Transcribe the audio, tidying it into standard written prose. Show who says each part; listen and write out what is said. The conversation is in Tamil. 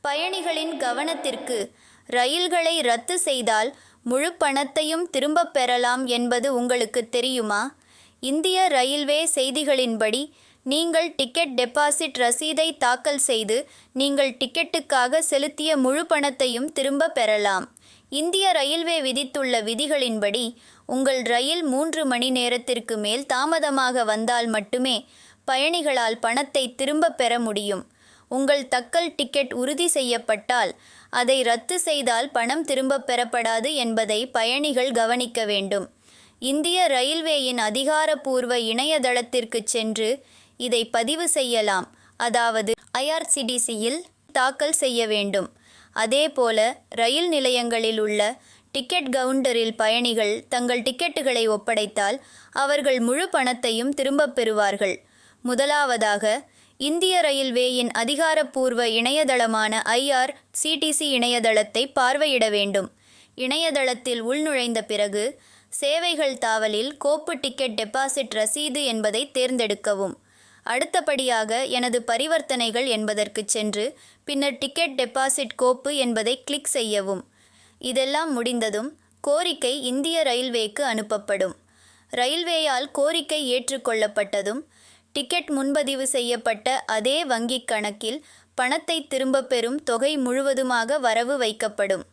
Speaker 1: பயணிகளின் கவனத்திற்கு, ரயில்களை ரத்து செய்தால் முழு பணத்தையும் திரும்பப் பெறலாம் என்பது உங்களுக்கு தெரியுமா? இந்திய ரயில்வே செய்திகளின்படி, நீங்கள் டிக்கெட் டெபாசிட் ரசீதை தாக்கல் செய்து நீங்கள் டிக்கெட்டுக்காக செலுத்திய முழு பணத்தையும் திரும்ப பெறலாம். இந்திய ரயில்வே விதித்துள்ள விதிகளின்படி, உங்கள் ரயில் 3 மணி நேரத்திற்கு மேல் தாமதமாக வந்தால் மட்டுமே பயணிகளால் பணத்தை திரும்ப பெற முடியும். உங்கள் தக்கல் டிக்கெட் உறுதி செய்யப்பட்டால், அதை ரத்து செய்தால் பணம் திரும்பப் பெறப்படாது என்பதை பயணிகள் கவனிக்க வேண்டும். இந்திய ரயில்வேயின் அதிகாரப்பூர்வ இணையதளத்திற்குச் சென்று இதை பதிவு செய்யலாம், அதாவது IRCTC-யில் தாக்கல் செய்ய வேண்டும். அதேபோல, ரயில் நிலையங்களில் உள்ள டிக்கெட் கவுண்டரில் பயணிகள் தங்கள் டிக்கெட்டுகளை ஒப்படைத்தால் அவர்கள் முழு பணத்தையும் திரும்பப் பெறுவார்கள். முதலாவதாக, இந்திய ரயில்வேயின் அதிகாரப்பூர்வ இணையதளமான IRCTC இணையதளத்தை பார்வையிட வேண்டும். இணையதளத்தில் உள்நுழைந்த பிறகு, சேவைகள் தாவலில் கோப்பு டிக்கெட் டெபாசிட் ரசீது என்பதை தேர்ந்தெடுக்கவும். அடுத்தபடியாக, எனது பரிவர்த்தனைகள் என்பதற்குச் சென்று பின்னர் டிக்கெட் டெபாசிட் கோப்பு என்பதை கிளிக் செய்யவும். இதெல்லாம் முடிந்ததும், கோரிக்கை இந்திய ரயில்வேக்கு அனுப்பப்படும். ரயில்வேயால் கோரிக்கை ஏற்றுக்கொள்ளப்பட்டதும், டிக்கெட் முன்பதிவு செய்யப்பட்ட அதே வங்கிக் கணக்கில் பணத்தை திரும்பப் பெறும் தொகை முழுவதுமாக வரவு வைக்கப்படும்.